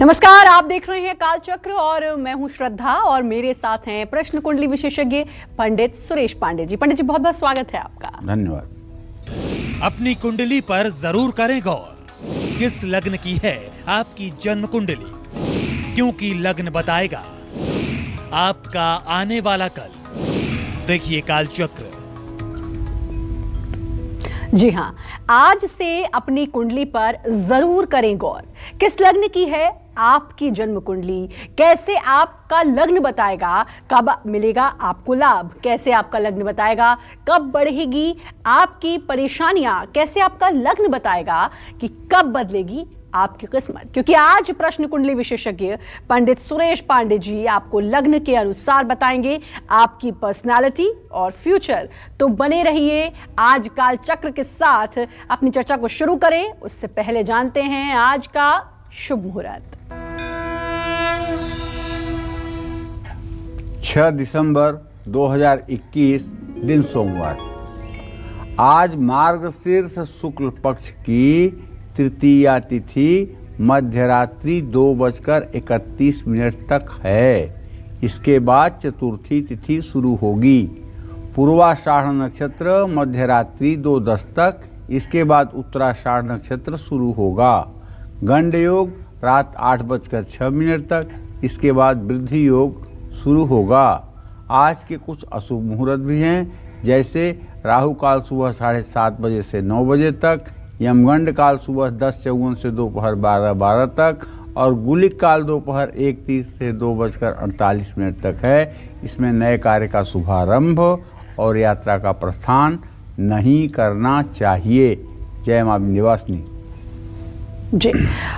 नमस्कार, आप देख रहे हैं कालचक्र और मैं हूं श्रद्धा और मेरे साथ हैं प्रश्न कुंडली विशेषज्ञ पंडित सुरेश पांडे जी। पंडित जी, बहुत बहुत स्वागत है आपका। धन्यवाद। अपनी कुंडली पर जरूर करें गौर। किस लग्न की है आपकी जन्म कुंडली, क्योंकि लग्न बताएगा आपका आने वाला कल। देखिए कालचक्र। जी हाँ, आज से अपनी कुंडली पर जरूर करें गौर। किस लग्न की है आपकी जन्म कुंडली, कैसे आपका लग्न बताएगा कब मिलेगा आपको लाभ, कैसे आपका लग्न बताएगा कब बढ़ेगी आपकी परेशानियां, कैसे आपका लग्न बताएगा कि कब बदलेगी आपकी किस्मत। क्योंकि आज प्रश्न कुंडली विशेषज्ञ पंडित सुरेश पांडे जी आपको लग्न के अनुसार बताएंगे आपकी पर्सनालिटी और फ्यूचर। तो बने रहिए आज काल चक्र के साथ। अपनी चर्चा को शुरू करें उससे पहले जानते हैं आज का शुभ मुहूर्त। 6 दिसंबर 2021 दिन सोमवार। आज मार्गशीर्ष शुक्ल पक्ष की तृतीया तिथि मध्यरात्रि 2:31 तक है। इसके बाद चतुर्थी तिथि शुरू होगी। पूर्वाषाढ़ नक्षत्र मध्यरात्रि 2:10 तक, इसके बाद उत्तराषाढ़ नक्षत्र शुरू होगा। गंड योग रात 8:06 तक, इसके बाद वृद्धि योग शुरू होगा। आज के कुछ अशुभ मुहूर्त भी हैं, जैसे राहु काल सुबह 7:30 बजे से 9 बजे तक, यमगंड काल सुबह 10:54 से दोपहर 12:12 तक और गुलिक काल दोपहर 1:30 से 2:48 तक है। इसमें नए कार्य का शुभारंभ और यात्रा का प्रस्थान नहीं करना चाहिए। जय मां विंध्यवासिनी जी।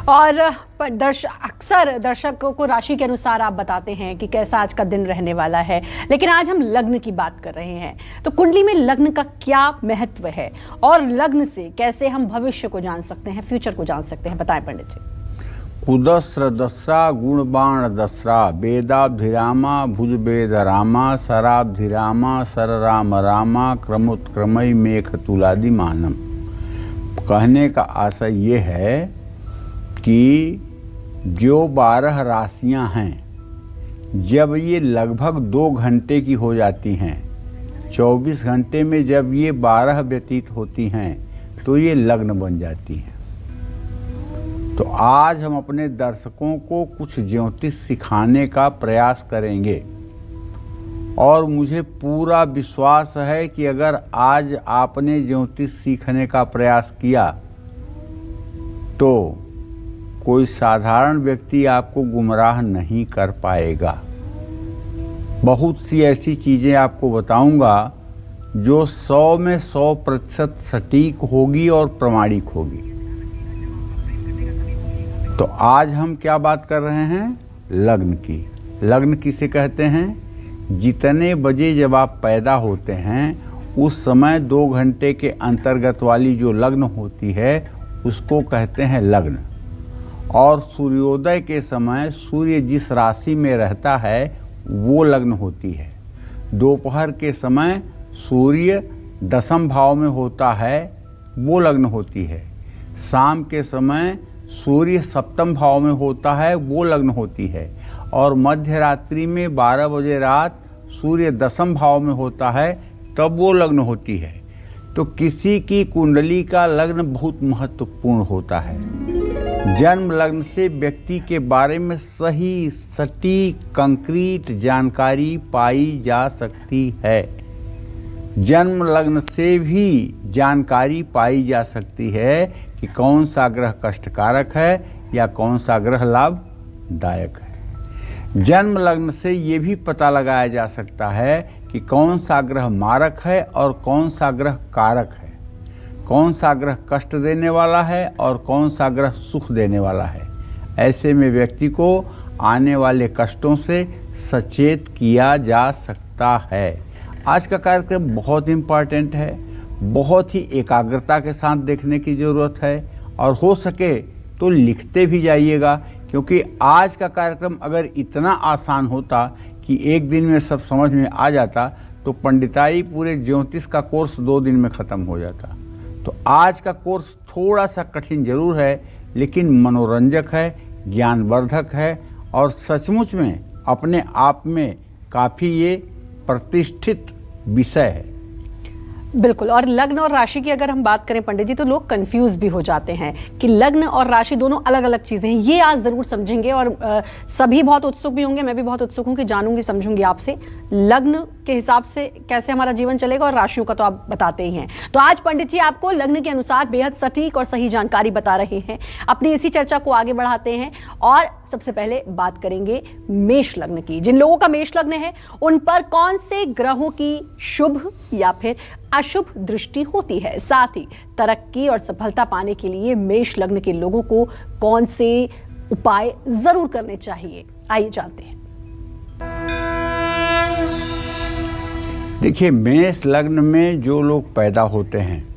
और अक्सर दर्शकों को राशि के अनुसार आप बताते हैं कि कैसा आज का दिन रहने वाला है, लेकिन आज हम लग्न की बात कर रहे हैं। तो कुंडली में लग्न का क्या महत्व है और लग्न से कैसे हम भविष्य को जान सकते हैं, फ्यूचर को जान सकते हैं, बताएं पंडित जी। कुदस्र दस्रा गुणबाण दस्रा वेदाब्धिरामा भुज वेद रामा सराब्धिरामा सर राम रामा क्रमोत्क्रमय मेघ तुलादि मानम। कहने का आशय ये है कि जो 12 राशियां हैं, जब ये लगभग 2 घंटे की हो जाती हैं, 24 घंटे में जब ये 12 व्यतीत होती हैं, तो ये लग्न बन जाती हैं। तो आज हम अपने दर्शकों को कुछ ज्योतिष सिखाने का प्रयास करेंगे और मुझे पूरा विश्वास है कि अगर आज आपने ज्योतिष सीखने का प्रयास किया तो कोई साधारण व्यक्ति आपको गुमराह नहीं कर पाएगा। बहुत सी ऐसी चीज़ें आपको बताऊंगा जो 100 में 100% सटीक होगी और प्रमाणिक होगी। तो आज हम क्या बात कर रहे हैं? लग्न की। लग्न किसे कहते हैं? जितने बजे जब आप पैदा होते हैं उस समय 2 घंटे के अंतर्गत वाली जो लग्न होती है उसको कहते हैं लग्न। और सूर्योदय के समय सूर्य जिस राशि में रहता है वो लग्न होती है। दोपहर के समय सूर्य 10वें भाव में होता है, वो लग्न होती है। शाम के समय सूर्य 7वें भाव में होता है, वो लग्न होती है। और मध्य रात्रि में 12 बजे रात सूर्य 10वें भाव में होता है, तब वो लग्न होती है। तो किसी की कुंडली का लग्न बहुत महत्वपूर्ण होता है। जन्म लग्न से व्यक्ति के बारे में सही सटीक कंक्रीट जानकारी पाई जा सकती है। जन्म लग्न से भी जानकारी पाई जा सकती है कि कौन सा ग्रह कष्टकारक है या कौन सा ग्रह लाभदायक है। जन्म लग्न से ये भी पता लगाया जा सकता है कि कौन सा ग्रह मारक है और कौन सा ग्रह कारक है, कौन सा ग्रह कष्ट देने वाला है और कौन सा ग्रह सुख देने वाला है। ऐसे में व्यक्ति को आने वाले कष्टों से सचेत किया जा सकता है। आज का कार्यक्रम बहुत इम्पॉर्टेंट है, बहुत ही एकाग्रता के साथ देखने की ज़रूरत है और हो सके तो लिखते भी जाइएगा, क्योंकि आज का कार्यक्रम अगर इतना आसान होता कि एक दिन में सब समझ में आ जाता तो पंडिताई पूरे ज्योतिष का कोर्स 2 दिन में ख़त्म हो जाता। तो आज का कोर्स थोड़ा सा कठिन जरूर है, लेकिन मनोरंजक है, ज्ञानवर्धक है और सचमुच में अपने आप में काफ़ी ये प्रतिष्ठित विषय है। बिल्कुल। और लग्न और राशि की अगर हम बात करें पंडित जी, तो लोग कंफ्यूज भी हो जाते हैं कि लग्न और राशि दोनों अलग अलग चीजें हैं। ये आज जरूर समझेंगे और सभी बहुत उत्सुक भी होंगे, मैं भी बहुत उत्सुक हूं कि जानूंगी समझूंगी आपसे लग्न के हिसाब से कैसे हमारा जीवन चलेगा, और राशियों का तो आप बताते ही हैं। तो आज पंडित जी आपको लग्न के अनुसार बेहद सटीक और सही जानकारी बता रहे हैं। अपनी इसी चर्चा को आगे बढ़ाते हैं और सबसे पहले बात करेंगे मेष लग्न की। जिन लोगों का मेष लग्न है उन पर कौन से ग्रहों की शुभ या फिर अशुभ दृष्टि होती है, साथ ही तरक्की और सफलता पाने के लिए मेष लग्न के लोगों को कौन से उपाय जरूर करने चाहिए, आइए जानते हैं। देखिए, मेष लग्न में जो लोग पैदा होते हैं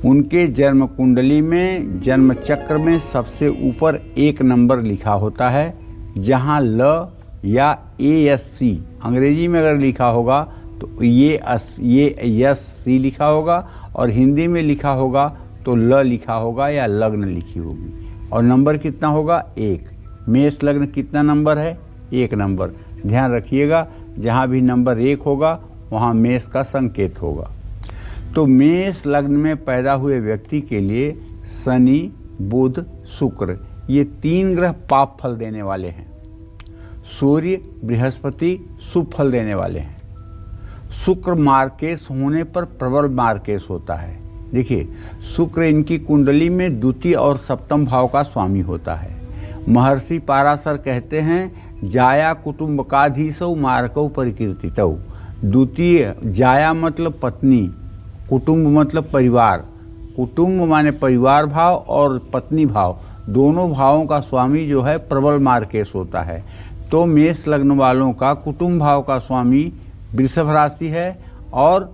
उनके जन्म कुंडली में जन्म चक्र में सबसे ऊपर 1 नंबर लिखा होता है, जहां ल या ASC अंग्रेजी में अगर लिखा होगा तो ये SC लिखा होगा, और हिंदी में लिखा होगा तो ल लिखा होगा या लग्न लिखी होगी। और नंबर कितना होगा? 1। मेष लग्न कितना नंबर है? 1 नंबर। ध्यान रखिएगा, जहाँ भी नंबर 1 होगा वहाँ मेष का संकेत होगा। तो मेष लग्न में पैदा हुए व्यक्ति के लिए शनि, बुध, शुक्र ये 3 ग्रह पाप फल देने वाले हैं। सूर्य, बृहस्पति शुभ फल देने वाले हैं। शुक्र मार्केश होने पर प्रबल मार्केश होता है। देखिए, शुक्र इनकी कुंडली में द्वितीय और सप्तम भाव का स्वामी होता है। महर्षि पाराशर कहते हैं, जाया कुटुंबकाधीशौ मारकौ परिकीर्तितौ। द्वितीय जाया मतलब पत्नी, कुटुंब मतलब परिवार। कुटुंब माने परिवार भाव और पत्नी भाव, दोनों भावों का स्वामी जो है प्रबल मार्केश होता है। तो मेष लग्न वालों का कुटुंब भाव का स्वामी वृषभ राशि है और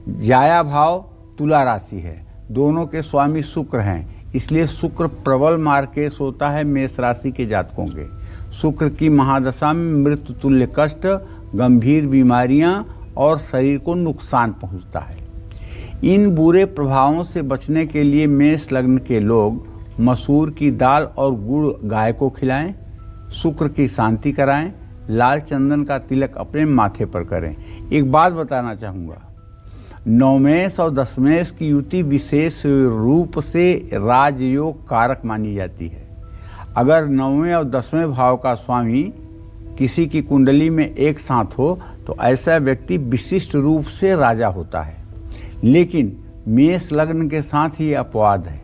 जाया भाव तुला राशि है। दोनों के स्वामी शुक्र हैं, इसलिए शुक्र प्रबल मार्केश होता है मेष राशि के जातकों के। शुक्र की महादशा में मृत्यु तुल्य कष्ट, गंभीर बीमारियां और शरीर को नुकसान पहुंचता है। इन बुरे प्रभावों से बचने के लिए मेष लग्न के लोग मसूर की दाल और गुड़ गाय को खिलाएं, शुक्र की शांति कराएं, लाल चंदन का तिलक अपने माथे पर करें। एक बात बताना चाहूँगा, नवमेश और दशमेश की युति विशेष रूप से राजयोग कारक मानी जाती है। अगर 9वें और 10वें भाव का स्वामी किसी की कुंडली में एक साथ हो तो ऐसा व्यक्ति विशिष्ट रूप से राजा होता है। लेकिन मेष लग्न के साथ ही अपवाद है।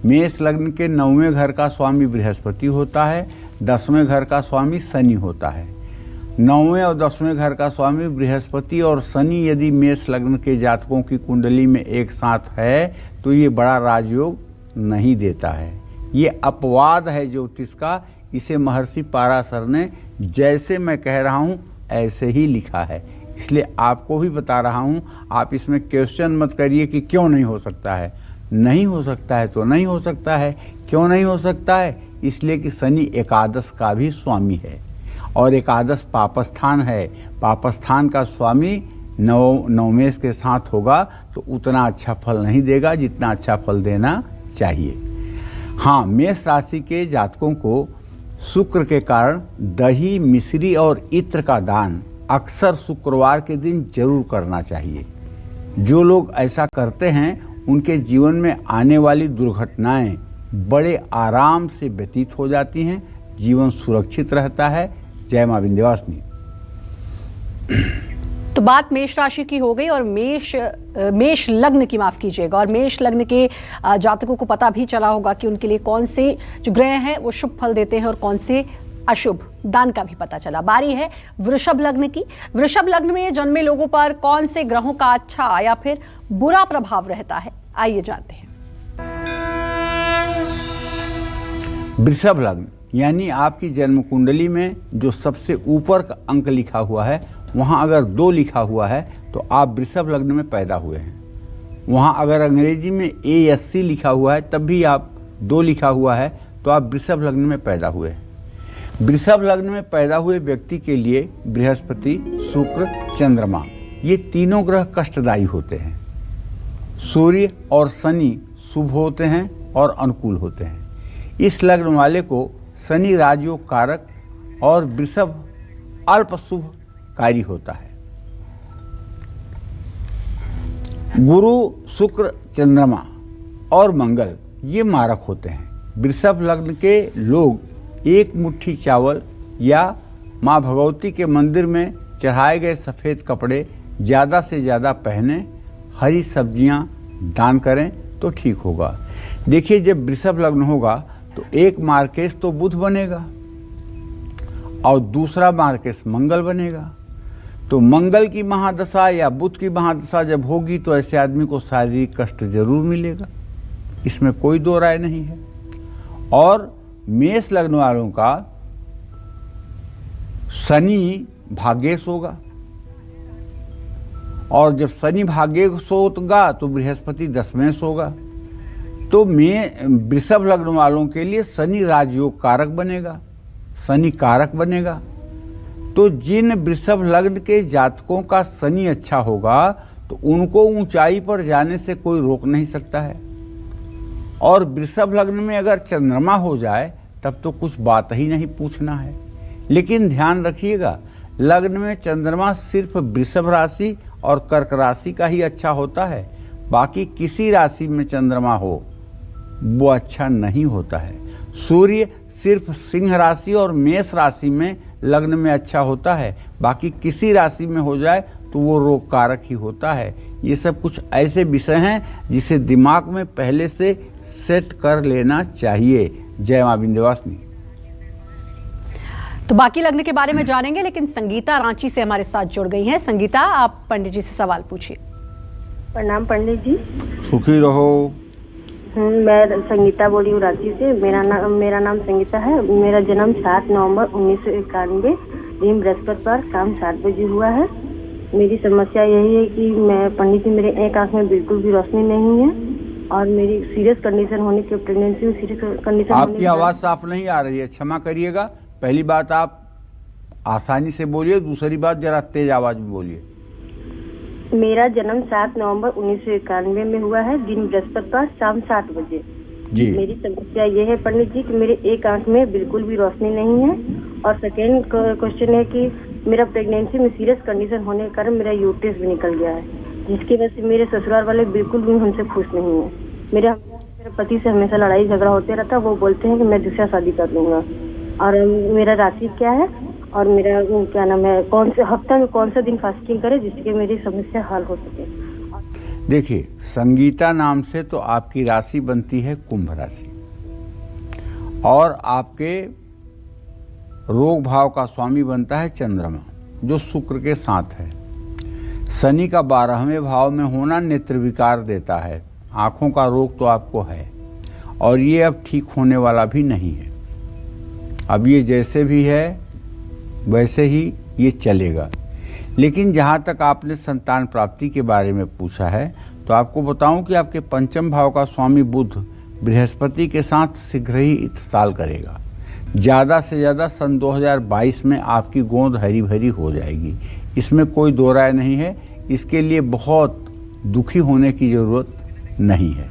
मेष लग्न के 9वें घर का स्वामी बृहस्पति होता है, 10वें घर का स्वामी शनि होता है। 9वें और 10वें घर का स्वामी बृहस्पति और शनि यदि मेष लग्न के जातकों की कुंडली में एक साथ है तो ये बड़ा राजयोग नहीं देता है। ये अपवाद है ज्योतिष का। इसे महर्षि पाराशर ने जैसे मैं कह रहा हूँ ऐसे ही लिखा है, इसलिए आपको भी बता रहा हूँ। आप इसमें क्वेश्चन मत करिए कि क्यों नहीं हो सकता है। नहीं हो सकता है तो नहीं हो सकता है। क्यों नहीं हो सकता है? इसलिए कि शनि एकादश का भी स्वामी है और एकादश पापस्थान है। पापस्थान का स्वामी नवमेश के साथ होगा तो उतना अच्छा फल नहीं देगा जितना अच्छा फल देना चाहिए। हाँ, मेष राशि के जातकों को शुक्र के कारण दही, मिश्री और इत्र का दान अक्सर शुक्रवार के दिन जरूर करना चाहिए। जो लोग ऐसा करते हैं उनके जीवन में आने वाली दुर्घटनाएं बड़े आराम से व्यतीत हो जाती हैं, जीवन सुरक्षित रहता है। जय मां विंध्यवासिनी। तो बात मेष राशि की हो गई और मेष लग्न की, माफ कीजिएगा, और मेष लग्न के जातकों को पता भी चला होगा कि उनके लिए कौन से जो ग्रह हैं वो शुभ फल देते हैं और कौन से अशुभ, दान का भी पता चला। बारी है वृषभ लग्न की। वृषभ लग्न में जन्मे लोगों पर कौन से ग्रहों का अच्छा या फिर बुरा प्रभाव रहता है, आइए जानते हैं। वृषभ लग्न यानी आपकी जन्म कुंडली में जो सबसे ऊपर का अंक लिखा हुआ है वहाँ अगर 2 लिखा हुआ है तो आप वृषभ लग्न में पैदा हुए हैं। वहाँ अगर अंग्रेजी में ASC लिखा हुआ है तब भी आप 2 लिखा हुआ है तो आप वृषभ लग्न में पैदा हुए हैं। वृषभ लग्न में पैदा हुए व्यक्ति के लिए बृहस्पति, शुक्र, चंद्रमा ये तीनों ग्रह कष्टदायी होते हैं। सूर्य और शनि शुभ होते हैं और अनुकूल होते हैं। इस लग्न वाले को शनि राजयोग कारक और वृषभ अल्प शुभकारी होता है। गुरु, शुक्र, चंद्रमा और मंगल ये मारक होते हैं। वृषभ लग्न के लोग एक मुट्ठी चावल या माँ भगवती के मंदिर में चढ़ाए गए सफ़ेद कपड़े ज़्यादा से ज़्यादा पहने, हरी सब्जियां दान करें तो ठीक होगा। देखिए, जब वृषभ लग्न होगा तो एक मार्केश तो बुध बनेगा और दूसरा मार्केश मंगल बनेगा। तो मंगल की महादशा या बुध की महादशा जब होगी तो ऐसे आदमी को शारीरिक कष्ट जरूर मिलेगा, इसमें कोई दो राय नहीं है। और मेष लग्न वालों का शनि भाग्येश होगा, और जब शनि भाग्येश होगा तो बृहस्पति दशमेश होगा। तो वृषभ लग्न वालों के लिए शनि राजयोग कारक बनेगा, शनि कारक बनेगा। तो जिन वृषभ लग्न के जातकों का शनि अच्छा होगा तो उनको ऊंचाई पर जाने से कोई रोक नहीं सकता है। और वृषभ लग्न में अगर चंद्रमा हो जाए तब तो कुछ बात ही नहीं पूछना है। लेकिन ध्यान रखिएगा, लग्न में चंद्रमा सिर्फ वृषभ राशि और कर्क राशि का ही अच्छा होता है, बाकी किसी राशि में चंद्रमा हो वो अच्छा नहीं होता है। सूर्य सिर्फ सिंह राशि और मेष राशि में लग्न में अच्छा होता है, बाकी किसी राशि में हो जाए तो वो रोग कारक ही होता है। ये सब कुछ ऐसे विषय हैं जिसे दिमाग में पहले से सेट कर लेना चाहिए। जय मां विंध्यवासिनी। तो बाकी लग्न के बारे में जानेंगे, लेकिन संगीता रांची से हमारे साथ जुड़ गई हैं। संगीता, आप पंडित जी से सवाल पूछिए। प्रणाम पंडित जी। सुखी रहो। मैं संगीता बोली हूँ रांची से। मेरा नाम संगीता है। मेरा जन्म 7 नवंबर 1991 दिन बृहस्पतिवार शाम 7 बजे हुआ है। मेरी समस्या यही है कि मैं पंडित जी, मेरे एक आंख में बिल्कुल भी रोशनी नहीं है और मेरी सीरियस कंडीशन होने के प्रेगनेंसी में सीरियस कंडीशन। आपकी आवाज़ साफ नहीं आ रही है, क्षमा करिएगा। पहली बात आप आसानी से बोलिए, दूसरी बात जरा तेज आवाज में बोलिए। मेरा जन्म 7 नवंबर 1991 में हुआ है, दिन बृहस्पतिवार शाम 7 बजे जी। मेरी समस्या ये है पंडित जी कि मेरे एक आंख में बिल्कुल भी रोशनी नहीं है। और सेकेंड क्वेश्चन है कि मेरा प्रेगनेंसी में सीरियस कंडीशन होने के कारण मेरा यूट्रस भी निकल गया है, जिसकी वजह से मेरे ससुराल वाले बिल्कुल भी हमसे खुश नहीं है। मेरे पति से हमेशा लड़ाई झगड़ा होते रहता। वो बोलते हैं कि मैं दूसरा शादी कर लूंगा। और मेरा राशि क्या है और मेरा क्या नाम है, कौन से हफ्ता में कौन सा दिन फास्टिंग करे जिससे मेरी समस्या हल हो सके। देखिए, संगीता नाम से तो आपकी राशि बनती है कुंभ राशि, और आपके रोग भाव का स्वामी बनता है चंद्रमा, जो शुक्र के साथ है। शनि का 12वें भाव में होना नेत्र विकार देता है, आंखों का रोग तो आपको है, और ये अब ठीक होने वाला भी नहीं है। अब ये जैसे भी है वैसे ही ये चलेगा। लेकिन जहाँ तक आपने संतान प्राप्ति के बारे में पूछा है, तो आपको बताऊं कि आपके पंचम भाव का स्वामी बुध बृहस्पति के साथ शीघ्र ही इत्तिसाल करेगा। ज़्यादा से ज़्यादा सन 2022 में आपकी गोंद हरी भरी हो जाएगी, इसमें कोई दो राय नहीं है। इसके लिए बहुत दुखी होने की ज़रूरत नहीं है।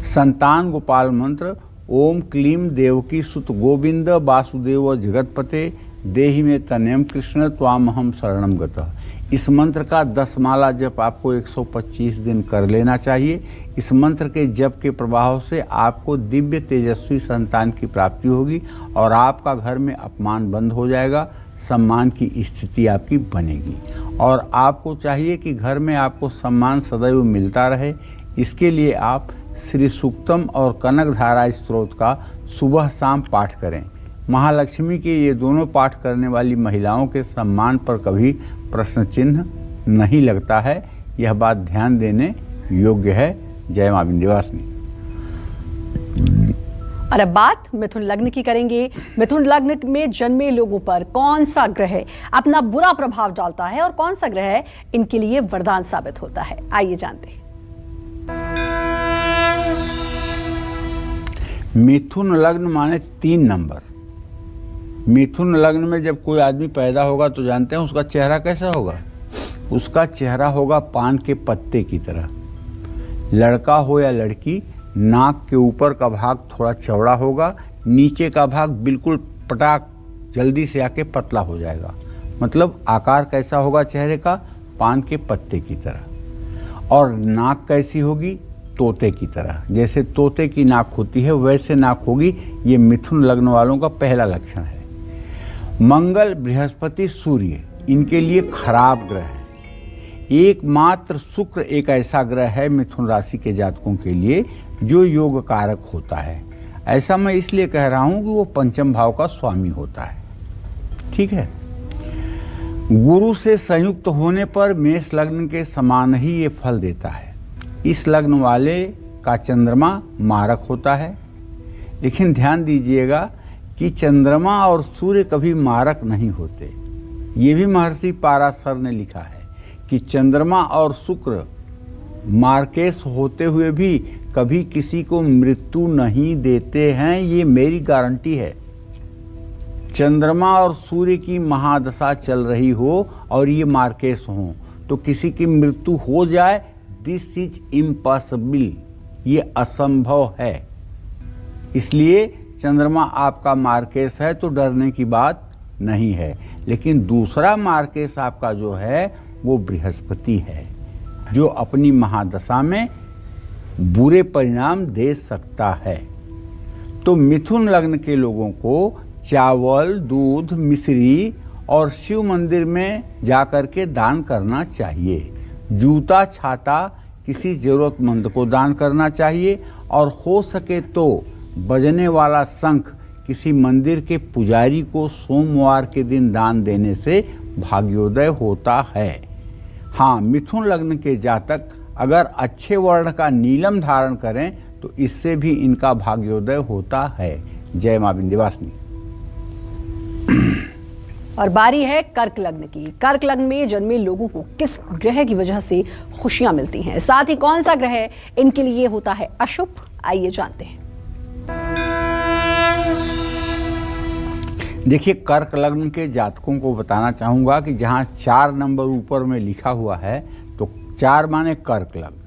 संतान गोपाल मंत्र ओम क्लीम देवकी सुत गोविंद वासुदेव जगतपते देहि में तनयम कृष्ण त्वामहम शरणम गतः, इस मंत्र का 10 माला जप आपको 125 दिन कर लेना चाहिए। इस मंत्र के जप के प्रभाव से आपको दिव्य तेजस्वी संतान की प्राप्ति होगी और आपका घर में अपमान बंद हो जाएगा, सम्मान की स्थिति आपकी बनेगी। और आपको चाहिए कि घर में आपको सम्मान सदैव मिलता रहे। इसके लिए आप श्री सूक्तम और कनक धारा स्त्रोत का सुबह शाम पाठ करें। महालक्ष्मी के ये दोनों पाठ करने वाली महिलाओं के सम्मान पर कभी प्रश्न चिन्ह नहीं लगता है। यह बात ध्यान देने योग्य है। जय मां विंध्यवासिनी। और अब बात मिथुन लग्न की करेंगे। मिथुन लग्न में जन्मे लोगों पर कौन सा ग्रह अपना बुरा प्रभाव डालता है और कौन सा ग्रह इनके लिए वरदान साबित होता है, आइए जानते हैं। मिथुन लग्न माने 3 नंबर। मिथुन लग्न में जब कोई आदमी पैदा होगा तो जानते हैं उसका चेहरा कैसा होगा। उसका चेहरा होगा पान के पत्ते की तरह। लड़का हो या लड़की, नाक के ऊपर का भाग थोड़ा चौड़ा होगा, नीचे का भाग बिल्कुल पटाक जल्दी से आके पतला हो जाएगा। मतलब आकार कैसा होगा चेहरे का? पान के पत्ते की तरह। और नाक कैसी होगी? तोते की तरह। जैसे तोते की नाक होती है वैसे नाक होगी। ये मिथुन लग्न वालों का पहला लक्षण है। मंगल, बृहस्पति, सूर्य इनके लिए खराब ग्रह है। एकमात्र शुक्र एक ऐसा ग्रह है मिथुन राशि के जातकों के लिए जो योग कारक होता है। ऐसा मैं इसलिए कह रहा हूं कि वो पंचम भाव का स्वामी होता है। ठीक है। गुरु से संयुक्त होने पर मेष लग्न के समान ही ये फल देता है। इस लग्न वाले का चंद्रमा मारक होता है। लेकिन ध्यान दीजिएगा कि चंद्रमा और सूर्य कभी मारक नहीं होते। ये भी महर्षि पाराशर ने लिखा है कि चंद्रमा और शुक्र मार्केश होते हुए भी कभी किसी को मृत्यु नहीं देते हैं। ये मेरी गारंटी है। चंद्रमा और सूर्य की महादशा चल रही हो और ये मार्केश हो तो किसी की मृत्यु हो जाए, दिस इज इम्पॉसिबल, ये असंभव है। इसलिए चंद्रमा आपका मार्केश है तो डरने की बात नहीं है। लेकिन दूसरा मार्केश आपका जो है वो बृहस्पति है, जो अपनी महादशा में बुरे परिणाम दे सकता है। तो मिथुन लग्न के लोगों को चावल, दूध, मिश्री और शिव मंदिर में जाकर के दान करना चाहिए। जूता, छाता किसी जरूरतमंद को दान करना चाहिए। और हो सके तो बजने वाला शंख किसी मंदिर के पुजारी को सोमवार के दिन दान देने से भाग्योदय होता है। हाँ, मिथुन लग्न के जातक अगर अच्छे वर्ण का नीलम धारण करें तो इससे भी इनका भाग्योदय होता है। जय मां विंध्यवासिनी। और बारी है कर्क लग्न की। कर्क लग्न में जन्मे लोगों को किस ग्रह की वजह से खुशियां मिलती हैं, साथ ही कौन सा ग्रह इनके लिए होता है अशुभ, आइए जानते हैं। देखिए, कर्क लग्न के जातकों को बताना चाहूंगा कि जहां 4 नंबर ऊपर में लिखा हुआ है तो 4 माने कर्क लग्न,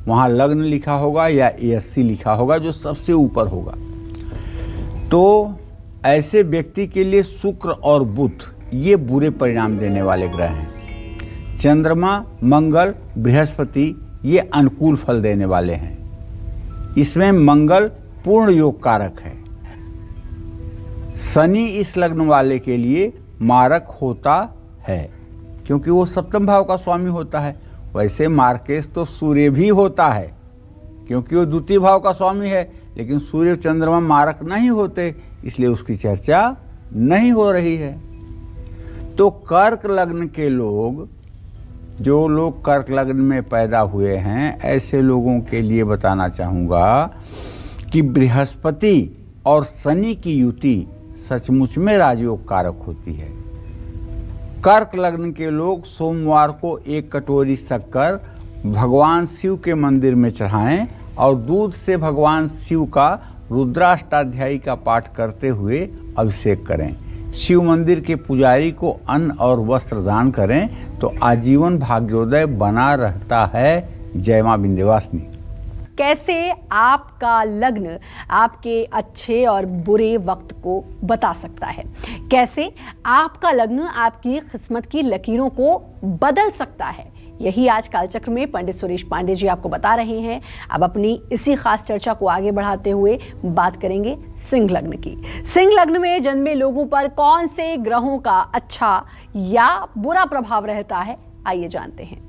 वहां लग्न लिखा होगा या ASC लिखा होगा जो सबसे ऊपर होगा। तो ऐसे व्यक्ति के लिए शुक्र और बुध ये बुरे परिणाम देने वाले ग्रह हैं। चंद्रमा, मंगल, बृहस्पति ये अनुकूल फल देने वाले हैं। इसमें मंगल पूर्ण योग कारक है। शनि इस लग्न वाले के लिए मारक होता है क्योंकि वो सप्तम भाव का स्वामी होता है। वैसे मार्केश तो सूर्य भी होता है क्योंकि वो द्वितीय भाव का स्वामी है, लेकिन सूर्य चंद्रमा मारक नहीं होते, इसलिए उसकी चर्चा नहीं हो रही है। तो कर्क लग्न के लोग, जो लोग कर्क लग्न में पैदा हुए हैं, ऐसे लोगों के लिए बताना चाहूँगा कि बृहस्पति और शनि की युति सचमुच में राजयोग कारक होती है। कर्क लग्न के लोग सोमवार को 1 कटोरी शक्कर भगवान शिव के मंदिर में चढ़ाएं और दूध से भगवान शिव का रुद्राष्टाध्यायी का पाठ करते हुए अभिषेक करें। शिव मंदिर के पुजारी को अन्न और वस्त्र दान करें तो आजीवन भाग्योदय बना रहता है। जय मां विंध्यवासिनी। कैसे आपका लग्न आपके अच्छे और बुरे वक्त को बता सकता है, कैसे आपका लग्न आपकी किस्मत की लकीरों को बदल सकता है, यही आज कालचक्र में पंडित सुरेश पांडे जी आपको बता रहे हैं। अब अपनी इसी खास चर्चा को आगे बढ़ाते हुए बात करेंगे सिंह लग्न की। सिंह लग्न में जन्मे लोगों पर कौन से ग्रहों का अच्छा या बुरा प्रभाव रहता है, आइए जानते हैं।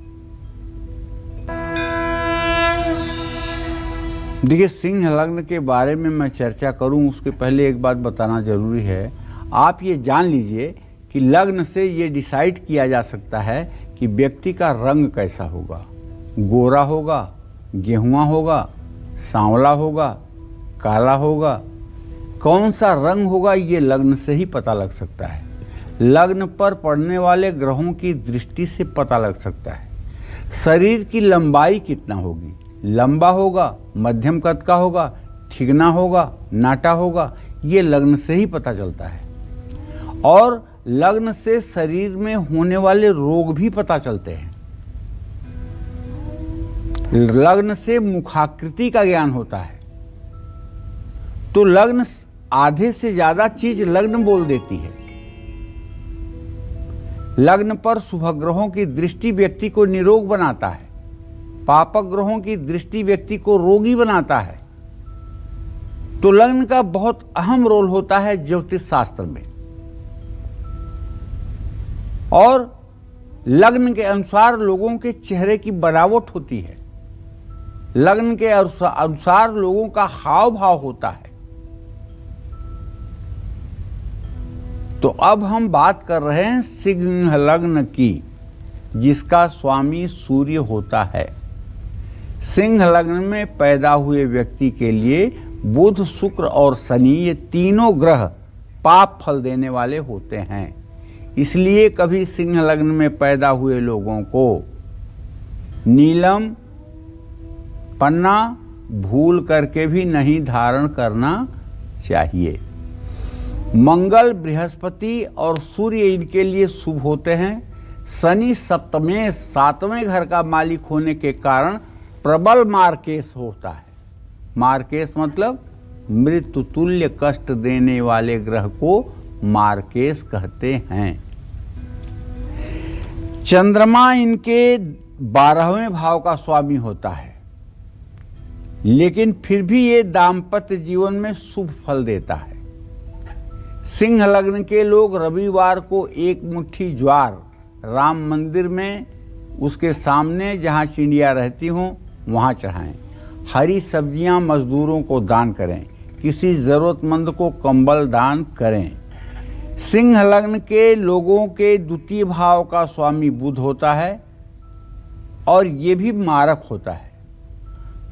देखिए, सिंह लग्न के बारे में मैं चर्चा करूं उसके पहले एक बात बताना जरूरी है। आप ये जान लीजिए कि लग्न से ये डिसाइड किया जा सकता है कि व्यक्ति का रंग कैसा होगा। गोरा होगा, गेहुआ होगा, सांवला होगा, काला होगा, कौन सा रंग होगा ये लग्न से ही पता लग सकता है। लग्न पर पड़ने वाले ग्रहों की दृष्टि से पता लग सकता है। शरीर की लंबाई कितना होगी, लंबा होगा, मध्यम कद का होगा, ठिगना होगा, नाटा होगा, ये लग्न से ही पता चलता है। और लग्न से शरीर में होने वाले रोग भी पता चलते हैं। लग्न से मुखाकृति का ज्ञान होता है। तो लग्न आधे से ज्यादा चीज लग्न बोल देती है। लग्न पर शुभ ग्रहों की दृष्टि व्यक्ति को निरोग बनाता है, पापक ग्रहों की दृष्टि व्यक्ति को रोगी बनाता है। तो लग्न का बहुत अहम रोल होता है ज्योतिष शास्त्र में। और लग्न के अनुसार लोगों के चेहरे की बनावट होती है, लग्न के अनुसार लोगों का हाव भाव होता है। तो अब हम बात कर रहे हैं सिंह लग्न की, जिसका स्वामी सूर्य होता है। सिंह लग्न में पैदा हुए व्यक्ति के लिए बुध, शुक्र और शनि, ये तीनों ग्रह पाप फल देने वाले होते हैं। इसलिए कभी सिंह लग्न में पैदा हुए लोगों को नीलम पन्ना भूल करके भी नहीं धारण करना चाहिए। मंगल, बृहस्पति और सूर्य इनके लिए शुभ होते हैं। शनि सप्तमें 7वें घर का मालिक होने के कारण प्रबल मार्केश होता है। मार्केश मतलब मृत्यु तुल्य कष्ट देने वाले ग्रह को मार्केश कहते हैं। चंद्रमा इनके 12वें भाव का स्वामी होता है, लेकिन फिर भी ये दाम्पत्य जीवन में शुभ फल देता है। सिंह लग्न के लोग रविवार को एक मुट्ठी ज्वार राम मंदिर में उसके सामने जहाँ चिड़िया रहती हों वहाँ चढ़ाएं। हरी सब्जियां मजदूरों को दान करें। किसी ज़रूरतमंद को कंबल दान करें। सिंह लग्न के लोगों के द्वितीय भाव का स्वामी बुध होता है और ये भी मारक होता है।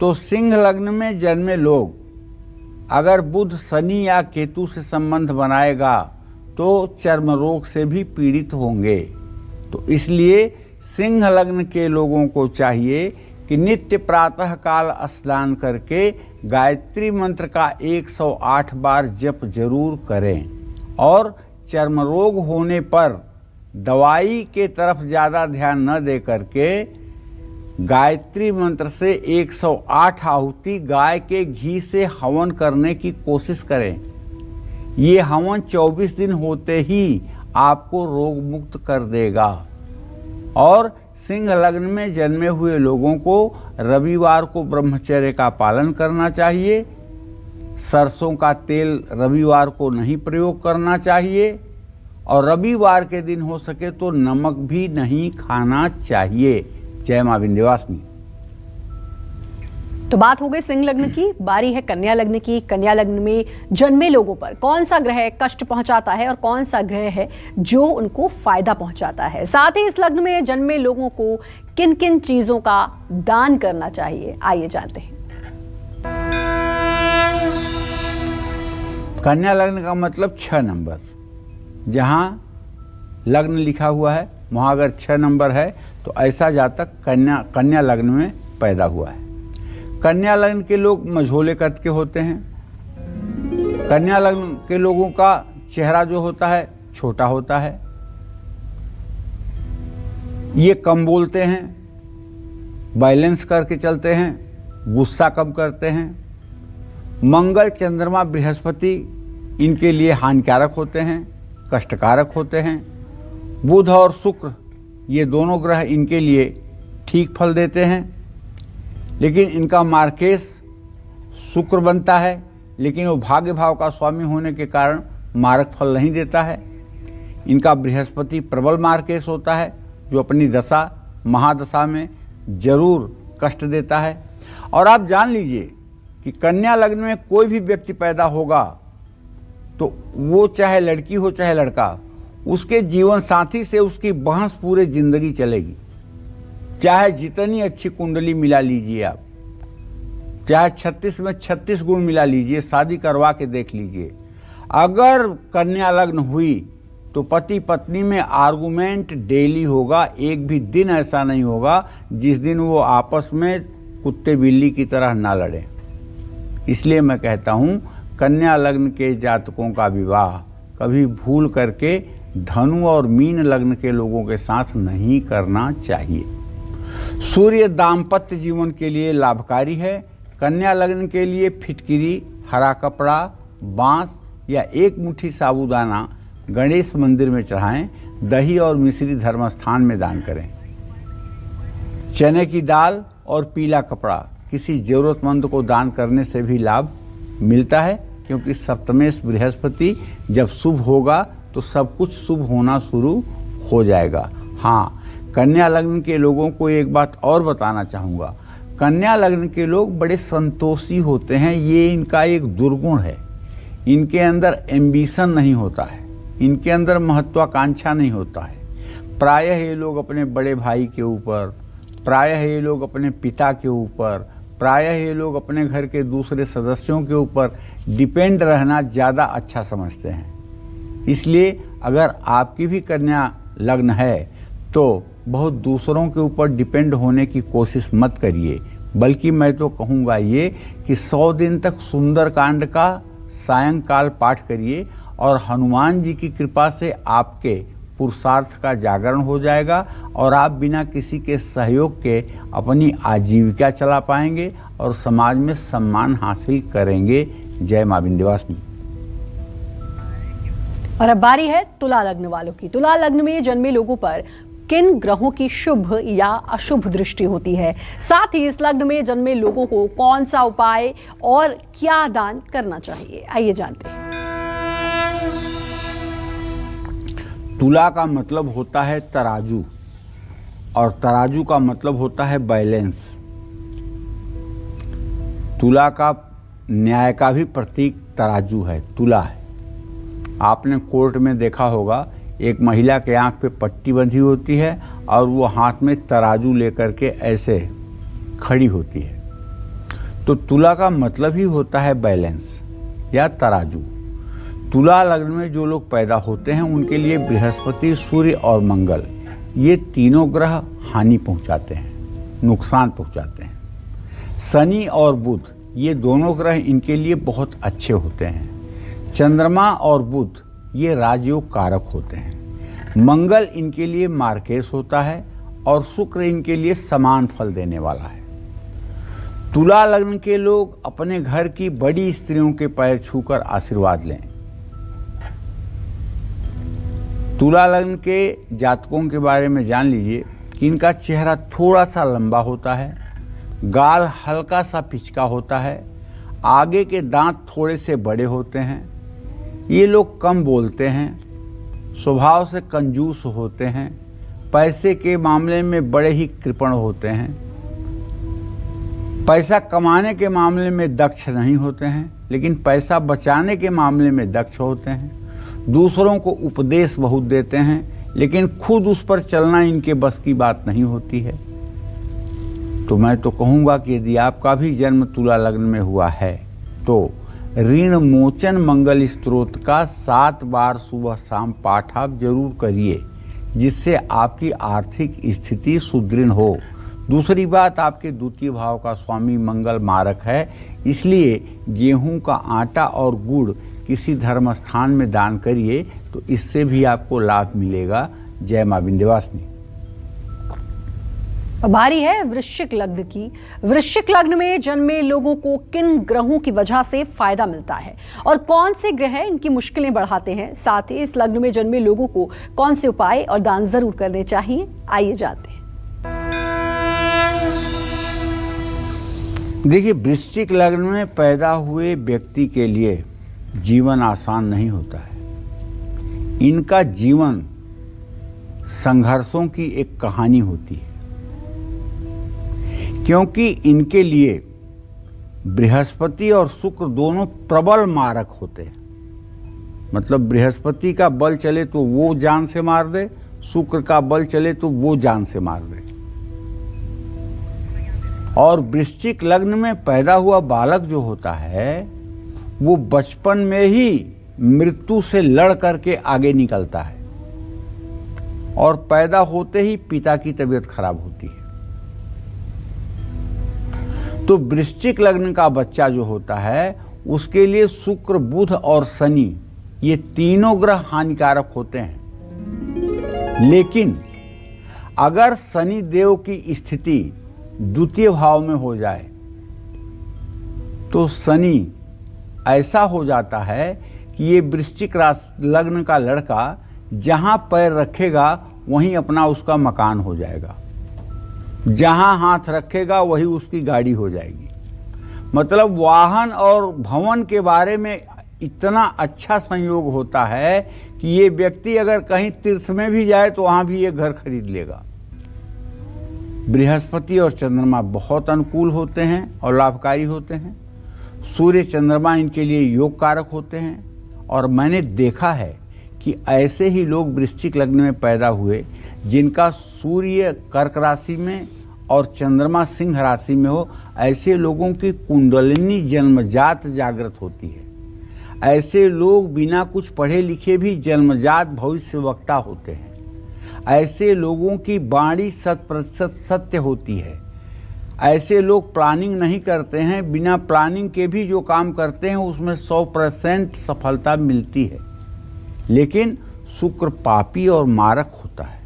तो सिंह लग्न में जन्मे लोग अगर बुध, शनि या केतु से संबंध बनाएगा तो चर्म रोग से भी पीड़ित होंगे। तो इसलिए सिंह लग्न के लोगों को चाहिए कि नित्य प्रातः काल स्नान करके गायत्री मंत्र का 108 बार जप जरूर करें और चर्म रोग होने पर दवाई के तरफ ज़्यादा ध्यान न दे करके गायत्री मंत्र से 108 आहुति गाय के घी से हवन करने की कोशिश करें। ये हवन 24 दिन होते ही आपको रोग मुक्त कर देगा। और सिंह लग्न में जन्मे हुए लोगों को रविवार को ब्रह्मचर्य का पालन करना चाहिए। सरसों का तेल रविवार को नहीं प्रयोग करना चाहिए और रविवार के दिन हो सके तो नमक भी नहीं खाना चाहिए। जय मां विंध्यवासिनी। तो बात हो गई सिंह लग्न की, बारी है कन्या लग्न की। कन्या लग्न में जन्मे लोगों पर कौन सा ग्रह कष्ट पहुंचाता है और कौन सा ग्रह है जो उनको फायदा पहुंचाता है। साथ ही इस लग्न में जन्मे लोगों को किन किन चीजों का दान करना चाहिए, आइए जानते हैं। कन्या लग्न का मतलब 6 नंबर। जहां लग्न लिखा हुआ है वहां अगर 6 नंबर है तो ऐसा जातक कन्या लग्न में पैदा हुआ है। कन्या लग्न के लोग मझोले कद के होते हैं। कन्या लग्न के लोगों का चेहरा जो होता है छोटा होता है। ये कम बोलते हैं, बैलेंस करके चलते हैं, गुस्सा कम करते हैं। मंगल, चंद्रमा, बृहस्पति इनके लिए हानिकारक होते हैं, कष्टकारक होते हैं। बुध और शुक्र ये दोनों ग्रह इनके लिए ठीक फल देते हैं, लेकिन इनका मार्केश शुक्र बनता है, लेकिन वो भाग्य भाव का स्वामी होने के कारण मारक फल नहीं देता है। इनका बृहस्पति प्रबल मार्केश होता है जो अपनी दशा महादशा में जरूर कष्ट देता है। और आप जान लीजिए कि कन्या लग्न में कोई भी व्यक्ति पैदा होगा तो वो चाहे लड़की हो चाहे लड़का, उसके जीवन साथी से उसकी बहस पूरे जिंदगी चलेगी। चाहे जितनी अच्छी कुंडली मिला लीजिए आप, चाहे 36 में 36 गुण मिला लीजिए, शादी करवा के देख लीजिए, अगर कन्या लग्न हुई तो पति पत्नी में आर्गुमेंट डेली होगा। एक भी दिन ऐसा नहीं होगा जिस दिन वो आपस में कुत्ते बिल्ली की तरह ना लड़े। इसलिए मैं कहता हूँ कन्या लग्न के जातकों का विवाह कभी भूल करके धनु और मीन लग्न के लोगों के साथ नहीं करना चाहिए। सूर्य दाम्पत्य जीवन के लिए लाभकारी है। कन्या लग्न के लिए फिटकिरी, हरा कपड़ा, बांस या 1 मुट्ठी साबूदाना गणेश मंदिर में चढ़ाएं। दही और मिश्री धर्म स्थान में दान करें। चने की दाल और पीला कपड़ा किसी जरूरतमंद को दान करने से भी लाभ मिलता है, क्योंकि सप्तमेश बृहस्पति जब शुभ होगा तो सब कुछ शुभ होना शुरू हो जाएगा। हाँ, कन्या लग्न के लोगों को एक बात और बताना चाहूँगा। कन्या लग्न के लोग बड़े संतोषी होते हैं, ये इनका एक दुर्गुण है। इनके अंदर एम्बिशन नहीं होता है, इनके अंदर महत्वाकांक्षा नहीं होता है। प्रायः ये लोग अपने बड़े भाई के ऊपर, प्रायः ये लोग अपने पिता के ऊपर, प्रायः ये लोग अपने घर के दूसरे सदस्यों के ऊपर डिपेंड रहना ज़्यादा अच्छा समझते हैं। इसलिए अगर आपकी भी कन्या लग्न है तो बहुत दूसरों के ऊपर डिपेंड होने की कोशिश मत करिए, बल्कि मैं तो कहूँगा ये कि 100 दिन तक सुंदरकांड का सायंकाल पाठ करिए और हनुमान जी की कृपा से आपके पुरुषार्थ का जागरण हो जाएगा और आप बिना किसी के सहयोग के अपनी आजीविका चला पाएंगे और समाज में सम्मान हासिल करेंगे। जय मां विंध्यवासिनी। और अब बारी है तुला लग्न वालों की। तुला लग्न में जन्मे लोगों पर किन ग्रहों की शुभ या अशुभ दृष्टि होती है, साथ ही इस लग्न में जन्मे लोगों को कौन सा उपाय और क्या दान करना चाहिए, आइए जानते हैं। तुला का मतलब होता है तराजू और तराजू का मतलब होता है बैलेंस। तुला का न्याय का भी प्रतीक तराजू है, तुला है। आपने कोर्ट में देखा होगा, एक महिला के आंख पे पट्टी बंधी होती है और वो हाथ में तराजू लेकर के ऐसे खड़ी होती है। तो तुला का मतलब ही होता है बैलेंस या तराजू। तुला लग्न में जो लोग पैदा होते हैं उनके लिए बृहस्पति, सूर्य और मंगल ये तीनों ग्रह हानि पहुंचाते हैं, नुकसान पहुंचाते हैं। शनि और बुध ये दोनों ग्रह इनके लिए बहुत अच्छे होते हैं। चंद्रमा और बुध ये राजयोग कारक होते हैं। मंगल इनके लिए मार्केश होता है और शुक्र इनके लिए समान फल देने वाला है। तुला लग्न के लोग अपने घर की बड़ी स्त्रियों के पैर छूकर आशीर्वाद लें। तुला लग्न के जातकों के बारे में जान लीजिए कि इनका चेहरा थोड़ा सा लंबा होता है, गाल हल्का सा पिचका होता है, आगे के दांत थोड़े से बड़े होते हैं। ये लोग कम बोलते हैं, स्वभाव से कंजूस होते हैं, पैसे के मामले में बड़े ही कृपण होते हैं, पैसा कमाने के मामले में दक्ष नहीं होते हैं, लेकिन पैसा बचाने के मामले में दक्ष होते हैं। दूसरों को उपदेश बहुत देते हैं, लेकिन खुद उस पर चलना इनके बस की बात नहीं होती है। तो मैं तो कहूँगा कि यदि आपका भी जन्म तुला लग्न में हुआ है तो ऋण मोचन मंगल स्तोत्र का 7 बार सुबह शाम पाठ आप जरूर करिए, जिससे आपकी आर्थिक स्थिति सुदृढ़ हो। दूसरी बात, आपके द्वितीय भाव का स्वामी मंगल मारक है, इसलिए गेहूं का आटा और गुड़ किसी धर्म स्थान में दान करिए तो इससे भी आपको लाभ मिलेगा। जय मां विंध्यवासिनी। बारी है वृश्चिक लग्न की। वृश्चिक लग्न में जन्मे लोगों को किन ग्रहों की वजह से फायदा मिलता है और कौन से ग्रह इनकी मुश्किलें बढ़ाते हैं, साथ ही इस लग्न में जन्मे लोगों को कौन से उपाय और दान जरूर करने चाहिए, आइए जानते हैं। देखिए, वृश्चिक लग्न में पैदा हुए व्यक्ति के लिए जीवन आसान नहीं होता है। इनका जीवन संघर्षों की एक कहानी होती है, क्योंकि इनके लिए बृहस्पति और शुक्र दोनों प्रबल मारक होते हैं। मतलब बृहस्पति का बल चले तो वो जान से मार दे, शुक्र का बल चले तो वो जान से मार दे। और वृश्चिक लग्न में पैदा हुआ बालक जो होता है वो बचपन में ही मृत्यु से लड़ करके आगे निकलता है और पैदा होते ही पिता की तबीयत खराब होती है। तो वृश्चिक लग्न का बच्चा जो होता है उसके लिए शुक्र, बुध और शनि ये तीनों ग्रह हानिकारक होते हैं। लेकिन अगर शनि देव की स्थिति द्वितीय भाव में हो जाए तो शनि ऐसा हो जाता है कि ये वृश्चिक राशि लग्न का लड़का जहाँ पैर रखेगा वहीं अपना उसका मकान हो जाएगा, जहाँ हाथ रखेगा वही उसकी गाड़ी हो जाएगी। मतलब वाहन और भवन के बारे में इतना अच्छा संयोग होता है कि ये व्यक्ति अगर कहीं तीर्थ में भी जाए तो वहाँ भी ये घर खरीद लेगा। बृहस्पति और चंद्रमा बहुत अनुकूल होते हैं और लाभकारी होते हैं। सूर्य चंद्रमा इनके लिए योग कारक होते हैं। और मैंने देखा है कि ऐसे ही लोग वृश्चिक लग्न में पैदा हुए जिनका सूर्य कर्क राशि में और चंद्रमा सिंह राशि में हो, ऐसे लोगों की कुंडलिनी जन्मजात जागृत होती है। ऐसे लोग बिना कुछ पढ़े लिखे भी जन्मजात भविष्यवक्ता होते हैं। ऐसे लोगों की वाणी 100% सत्य होती है। ऐसे लोग प्लानिंग नहीं करते हैं, बिना प्लानिंग के भी जो काम करते हैं उसमें 100% सफलता मिलती है। लेकिन शुक्र पापी और मारक होता है।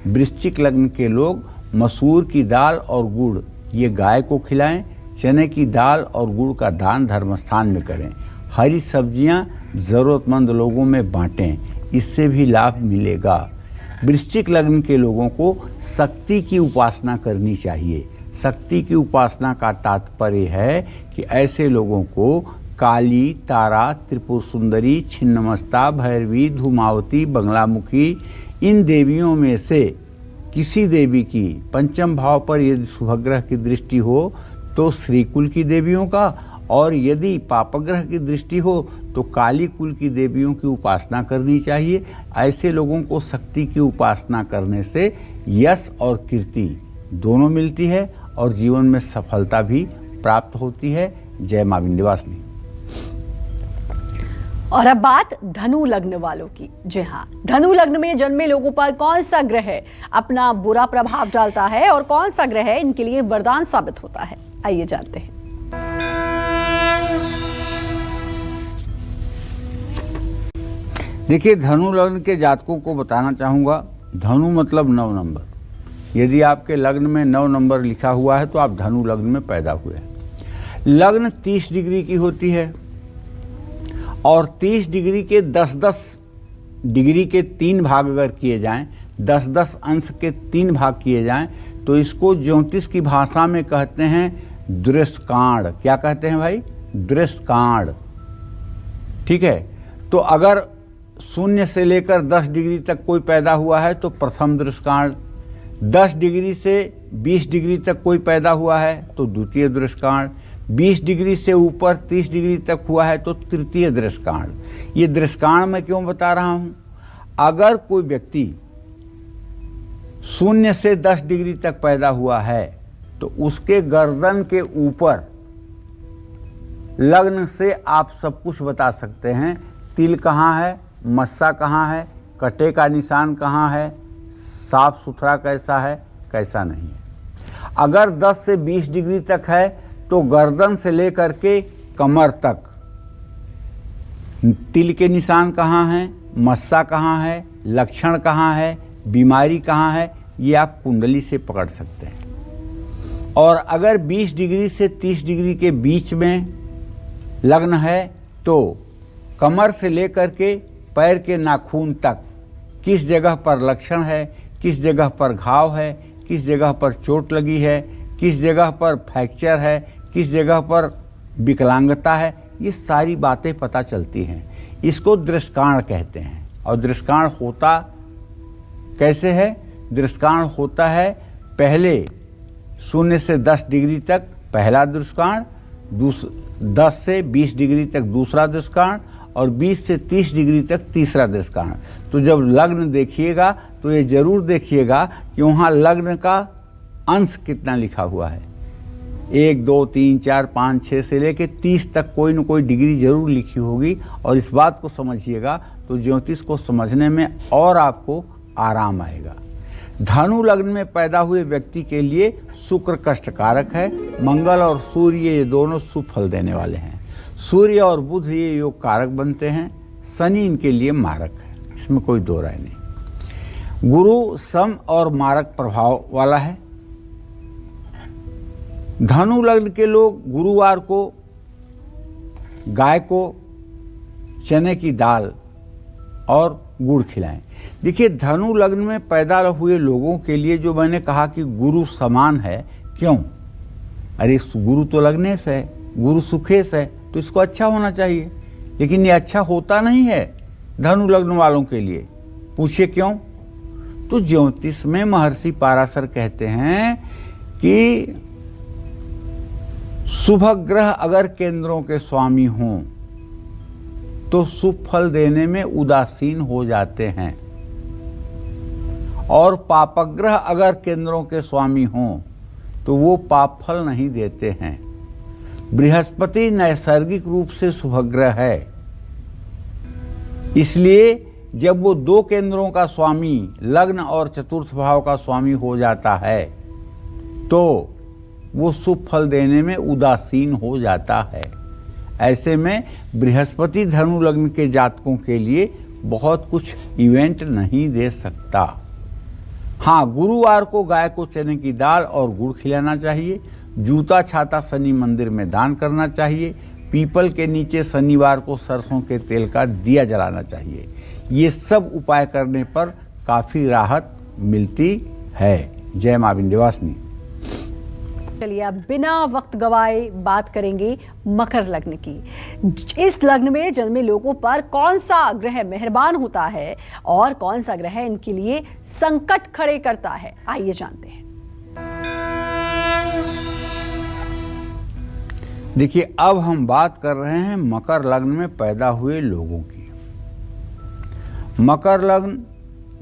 वृश्चिक लग्न के लोग मसूर की दाल और गुड़ ये गाय को खिलाएं, चने की दाल और गुड़ का दान धर्मस्थान में करें, हरी सब्जियां ज़रूरतमंद लोगों में बांटें, इससे भी लाभ मिलेगा। वृश्चिक लग्न के लोगों को शक्ति की उपासना करनी चाहिए। शक्ति की उपासना का तात्पर्य है कि ऐसे लोगों को काली, तारा, त्रिपुर सुंदरी, छिन्नमस्ता, भैरवी, धूमावती, बंगलामुखी इन देवियों में से किसी देवी की पंचम भाव पर यदि शुभग्रह की दृष्टि हो तो श्रीकुल की देवियों का, और यदि पापग्रह की दृष्टि हो तो काली कुल की देवियों की उपासना करनी चाहिए। ऐसे लोगों को शक्ति की उपासना करने से यश और कीर्ति दोनों मिलती है और जीवन में सफलता भी प्राप्त होती है। जय मां विंध्यवासिनी। और अब बात धनु लग्न वालों की। जी हाँ, धनु लग्न में जन्मे लोगों पर कौन सा ग्रह अपना बुरा प्रभाव डालता है और कौन सा ग्रह इनके लिए वरदान साबित होता है, आइए जानते हैं। देखिए, धनु लग्न के जातकों को बताना चाहूँगा, धनु मतलब 9 नंबर। यदि आपके लग्न में 9 नंबर लिखा हुआ है तो आप धनु लग्न में पैदा हुए हैं। लग्न 30 डिग्री की होती है और 30 डिग्री के 10-10 डिग्री के 3 भाग अगर किए जाएं, 10-10 अंश के 3 भाग किए जाएं तो इसको ज्योतिष की भाषा में कहते हैं दृष्कांड। क्या कहते हैं भाई? दृष्कांड। ठीक है, तो अगर 0 से लेकर 10 डिग्री तक कोई पैदा हुआ है तो प्रथम दृष्कांड, 10 डिग्री से 20 डिग्री तक कोई पैदा हुआ है तो द्वितीय दृष्कांड, 20 डिग्री से ऊपर 30 डिग्री तक हुआ है तो तृतीय दृष्कांड। ये दृष्कांड मैं क्यों बता रहा हूं? अगर कोई व्यक्ति 0 से 10 डिग्री तक पैदा हुआ है तो उसके गर्दन के ऊपर लग्न से आप सब कुछ बता सकते हैं। तिल कहाँ है, मस्सा कहाँ है, कटे का निशान कहाँ है, साफ सुथरा कैसा है, कैसा नहीं है। अगर 10 से 20 डिग्री तक है तो गर्दन से लेकर के कमर तक तिल के निशान कहाँ हैं, मस्सा कहाँ है, लक्षण कहाँ है, बीमारी कहाँ है, ये आप कुंडली से पकड़ सकते हैं। और अगर 20 डिग्री से 30 डिग्री के बीच में लग्न है तो कमर से लेकर के पैर के नाखून तक किस जगह पर लक्षण है, किस जगह पर घाव है, किस जगह पर चोट लगी है, किस जगह पर फ्रैक्चर है, किस जगह पर विकलांगता है, ये सारी बातें पता चलती हैं। इसको दृष्कांड कहते हैं। और दृष्कांड होता कैसे है? दृष्कांड होता है पहले 0 से 10 डिग्री तक पहला दृष्कांड, 10 से 20 डिग्री तक दूसरा दृष्कांड और 20 से 30 डिग्री तक तीसरा दृष्कांड। तो जब लग्न देखिएगा तो ये जरूर देखिएगा कि वहाँ लग्न का अंश कितना लिखा हुआ है। 1, 2, 3, 4, 5, 6 से लेके 30 तक कोई न कोई डिग्री जरूर लिखी होगी। और इस बात को समझिएगा तो ज्योतिष को समझने में और आपको आराम आएगा। धनु लग्न में पैदा हुए व्यक्ति के लिए शुक्र कष्टकारक है। मंगल और सूर्य ये दोनों शुभ फल देने वाले हैं। सूर्य और बुध ये योग कारक बनते हैं। शनि इनके लिए मारक है, इसमें कोई दो राय नहीं। गुरु सम और मारक प्रभाव वाला है। धनु लग्न के लोग गुरुवार को गाय को चने की दाल और गुड़ खिलाएं। देखिए, धनु लग्न में पैदा हुए लोगों के लिए जो मैंने कहा कि गुरु समान है, क्यों? अरे गुरु तो लग्नेश है, गुरु सुखेश है, तो इसको अच्छा होना चाहिए, लेकिन ये अच्छा होता नहीं है धनु लग्न वालों के लिए। पूछिए क्यों? तो ज्योतिष में महर्षि पाराशर कहते हैं कि शुभ ग्रह अगर केंद्रों के स्वामी हों तो शुभ फल देने में उदासीन हो जाते हैं, और पापग्रह अगर केंद्रों के स्वामी हों तो वो पाप फल नहीं देते हैं। बृहस्पति नैसर्गिक रूप से शुभ ग्रह है, इसलिए जब वो 2 केंद्रों का स्वामी लग्न और चतुर्थ भाव का स्वामी हो जाता है तो वो शुभ फल देने में उदासीन हो जाता है। ऐसे में बृहस्पति धनु लग्न के जातकों के लिए बहुत कुछ इवेंट नहीं दे सकता। हाँ, गुरुवार को गाय को चने की दाल और गुड़ खिलाना चाहिए। जूता छाता शनि मंदिर में दान करना चाहिए। पीपल के नीचे शनिवार को सरसों के तेल का दिया जलाना चाहिए। ये सब उपाय करने पर काफी राहत मिलती है। जय मां विंध्यवासिनी। चलिए अब बिना वक्त गवाए बात करेंगे मकर लग्न की। इस लग्न में जन्मे लोगों पर कौन सा ग्रह मेहरबान होता है और कौन सा ग्रह इनके लिए संकट खड़े करता है, आइए जानते हैं। देखिए, अब हम बात कर रहे हैं मकर लग्न में पैदा हुए लोगों की। मकर लग्न,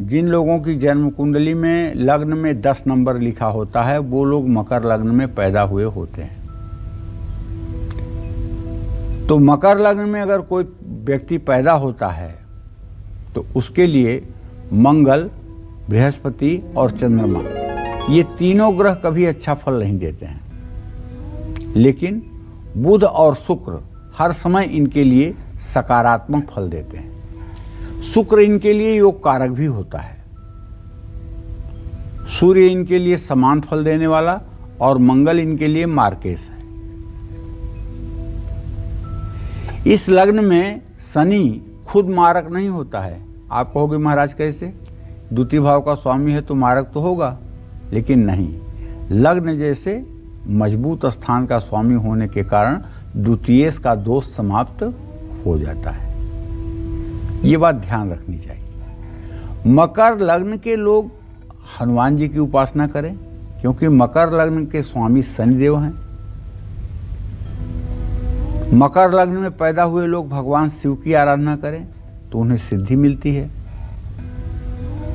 जिन लोगों की जन्म कुंडली में लग्न में 10 नंबर लिखा होता है, वो लोग मकर लग्न में पैदा हुए होते हैं। तो मकर लग्न में अगर कोई व्यक्ति पैदा होता है तो उसके लिए मंगल, बृहस्पति और चंद्रमा, ये तीनों ग्रह कभी अच्छा फल नहीं देते हैं, लेकिन बुध और शुक्र हर समय इनके लिए सकारात्मक फल देते हैं। शुक्र इनके लिए योग कारक भी होता है। सूर्य इनके लिए समान फल देने वाला और मंगल इनके लिए मार्केश है। इस लग्न में शनि खुद मारक नहीं होता है। आप कहोगे महाराज कैसे? द्वितीय भाव का स्वामी है तो मारक तो होगा, लेकिन नहीं। लग्न जैसे मजबूत स्थान का स्वामी होने के कारण द्वितीयेश का दोष समाप्त हो जाता है। ये बात ध्यान रखनी चाहिए। मकर लग्न के लोग हनुमान जी की उपासना करें, क्योंकि मकर लग्न के स्वामी शनिदेव हैं। मकर लग्न में पैदा हुए लोग भगवान शिव की आराधना करें तो उन्हें सिद्धि मिलती है।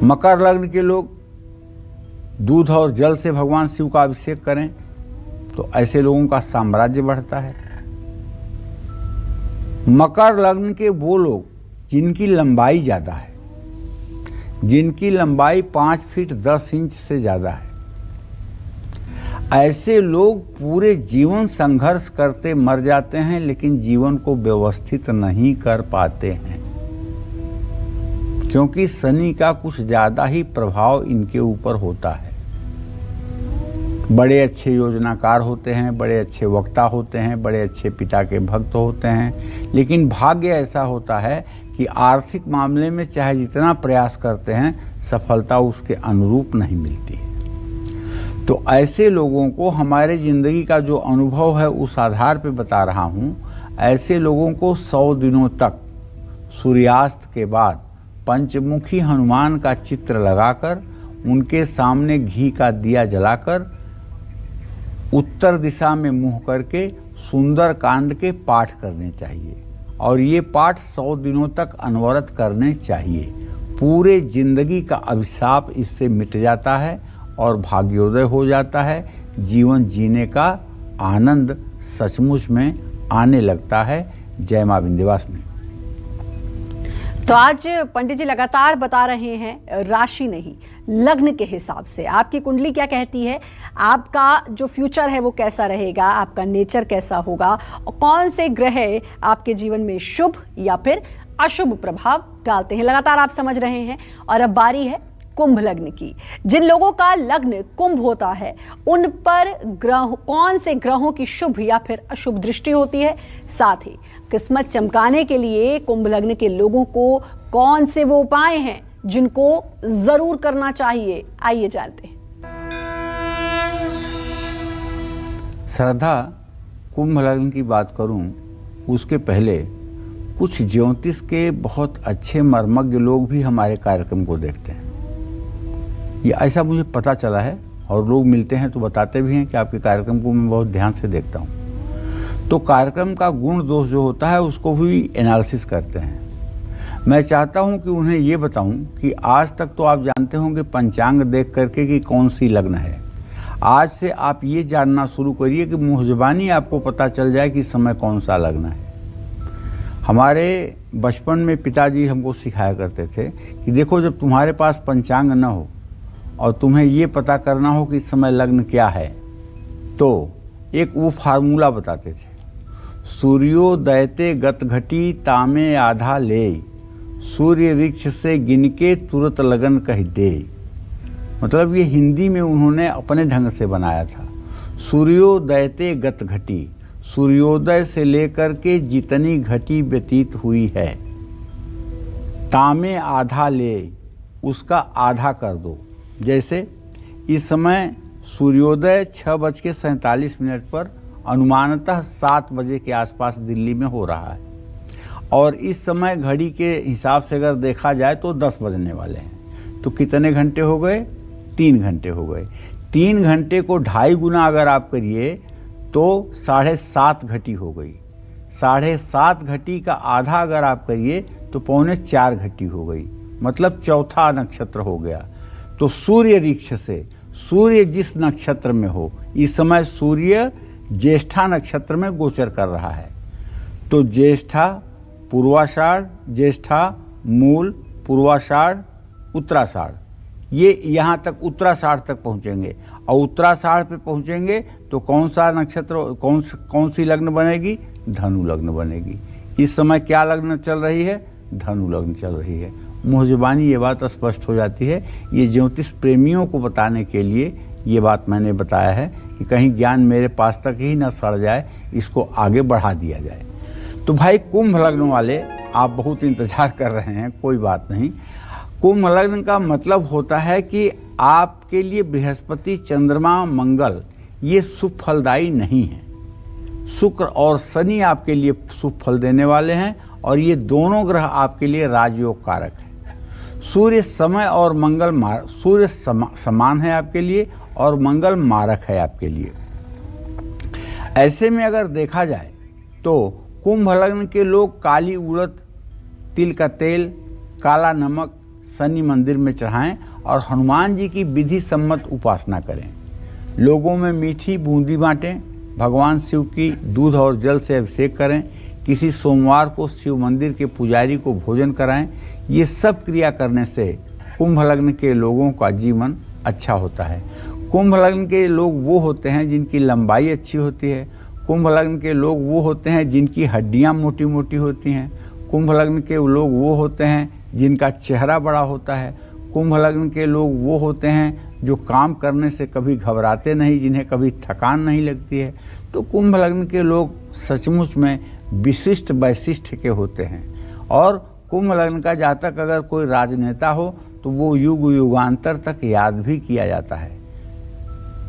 मकर लग्न के लोग दूध और जल से भगवान शिव का अभिषेक करें तो ऐसे लोगों का साम्राज्य बढ़ता है। मकर लग्न के वो लोग जिनकी लंबाई ज़्यादा है, जिनकी लंबाई 5 फीट 10 इंच से ज़्यादा है, ऐसे लोग पूरे जीवन संघर्ष करते मर जाते हैं, लेकिन जीवन को व्यवस्थित नहीं कर पाते हैं, क्योंकि शनि का कुछ ज़्यादा ही प्रभाव इनके ऊपर होता है। बड़े अच्छे योजनाकार होते हैं, बड़े अच्छे वक्ता होते हैं, बड़े अच्छे पिता के भक्त होते हैं, लेकिन भाग्य ऐसा होता है कि आर्थिक मामले में चाहे जितना प्रयास करते हैं, सफलता उसके अनुरूप नहीं मिलती है। तो ऐसे लोगों को हमारे ज़िंदगी का जो अनुभव है उस आधार पे बता रहा हूँ। ऐसे लोगों को 100 दिनों तक सूर्यास्त के बाद पंचमुखी हनुमान का चित्र लगाकर उनके सामने घी का दिया जलाकर उत्तर दिशा में मुंह करके सुंदर कांड के पाठ करने चाहिए, और ये पाठ 100 दिनों तक अनवरत करने चाहिए। पूरे जिंदगी का अभिशाप इससे मिट जाता है और भाग्योदय हो जाता है। जीवन जीने का आनंद सचमुच में आने लगता है। जय मां विंध्यवासिनी। तो आज पंडित जी लगातार बता रहे हैं राशि नहीं, लग्न के हिसाब से आपकी कुंडली क्या कहती है, आपका जो फ्यूचर है वो कैसा रहेगा, आपका नेचर कैसा होगा, और कौन से ग्रह आपके जीवन में शुभ या फिर अशुभ प्रभाव डालते हैं। लगातार आप समझ रहे हैं। और अब बारी है कुंभ लग्न की। जिन लोगों का लग्न कुंभ होता है उन पर कौन से ग्रहों की शुभ या फिर अशुभ दृष्टि होती है, साथ ही किस्मत चमकाने के लिए कुंभ लग्न के लोगों को कौन से वो उपाय हैं जिनको जरूर करना चाहिए, आइए जानते हैं। श्रद्धा, कुंभ लग्न की बात करूं उसके पहले कुछ ज्योतिष के बहुत अच्छे मर्मज्ञ लोग भी हमारे कार्यक्रम को देखते हैं। ये ऐसा मुझे पता चला है और लोग मिलते हैं तो बताते भी हैं कि आपके कार्यक्रम को मैं बहुत ध्यान से देखता हूँ। तो कार्यक्रम का गुण दोष जो होता है उसको भी एनालिसिस करते हैं। मैं चाहता हूँ कि उन्हें ये बताऊँ कि आज तक तो आप जानते होंगे पंचांग देख करके कि कौन सी लग्न है। आज से आप ये जानना शुरू करिए कि मुँह ज़बानी आपको पता चल जाए कि समय कौन सा लग्न है। हमारे बचपन में पिताजी हमको सिखाया करते थे कि देखो, जब तुम्हारे पास पंचांग न हो और तुम्हें ये पता करना हो कि इस समय लग्न क्या है, तो एक वो फार्मूला बताते थे, सूर्योदयते गत घटी तामे आधा ले, सूर्य वृक्ष से गिनके तुरंत लगन कह दे। मतलब ये हिंदी में उन्होंने अपने ढंग से बनाया था। सूर्योदयते गत घटी, सूर्योदय से लेकर के जितनी घटी व्यतीत हुई है, तामे आधा ले, उसका आधा कर दो। जैसे इस समय सूर्योदय 6:47 पर अनुमानतः 7 बजे के आसपास दिल्ली में हो रहा है और इस समय घड़ी के हिसाब से अगर देखा जाए तो 10 बजने वाले हैं। तो कितने घंटे हो गए? 3 घंटे हो गए। 3 घंटे को 2.5 गुना अगर आप करिए तो 7.5 घटी हो गई। 7.5 घटी का आधा अगर आप करिए तो 3.25 घटी हो गई, मतलब चौथा नक्षत्र हो गया। तो सूर्य वृक्ष से सूर्य जिस नक्षत्र में हो, इस समय सूर्य ज्येष्ठा नक्षत्र में गोचर कर रहा है। तो ज्येष्ठा, पूर्वाषाढ़, ज्येष्ठा, मूल, पूर्वाषाढ़, उत्तराषाढ़, ये यहाँ तक उत्तराषाढ़ तक पहुँचेंगे और उत्तराषाढ़ पे पहुँचेंगे तो कौन सा नक्षत्र, कौन सी लग्न बनेगी? धनु लग्न बनेगी। इस समय क्या लग्न चल रही है? धनु लग्न चल रही है। मुहजबानी ये बात स्पष्ट हो जाती है। ये ज्योतिष प्रेमियों को बताने के लिए ये बात मैंने बताया है कि कहीं ज्ञान मेरे पास तक ही न सड़ जाए, इसको आगे बढ़ा दिया जाए। तो भाई कुंभ लग्न वाले, आप बहुत इंतजार कर रहे हैं, कोई बात नहीं। कुंभ लग्न का मतलब होता है कि आपके लिए बृहस्पति, चंद्रमा, मंगल ये शुभ फलदायी नहीं है। शुक्र और शनि आपके लिए शुभ फल देने वाले हैं और ये दोनों ग्रह आपके लिए राजयोग कारक है। सूर्य समय और मंगल सूर्य समान है आपके लिए और मंगल मारक है आपके लिए। ऐसे में अगर देखा जाए तो कुंभ लग्न के लोग काली उड़द, तिल का तेल, काला नमक शनि मंदिर में चढ़ाएं और हनुमान जी की विधि सम्मत उपासना करें। लोगों में मीठी बूंदी बांटें, भगवान शिव की दूध और जल से अभिषेक करें, किसी सोमवार को शिव मंदिर के पुजारी को भोजन कराएं। ये सब क्रिया करने से कुंभ लग्न के लोगों का जीवन अच्छा होता है। कुंभ लग्न के लोग वो होते हैं जिनकी लंबाई अच्छी होती है। कुंभ लग्न के लोग वो होते हैं जिनकी हड्डियां मोटी मोटी होती हैं। कुंभ लग्न के लोग वो होते हैं जिनका चेहरा बड़ा होता है। कुंभ लग्न के लोग वो होते हैं जो काम करने से कभी घबराते नहीं, जिन्हें कभी थकान नहीं लगती है। तो कुंभ लग्न के लोग सचमुच में विशिष्ट वैशिष्ट के होते हैं। और कुंभ लग्न का जातक अगर कोई राजनेता हो तो वो युग युगांतर तक याद भी किया जाता है।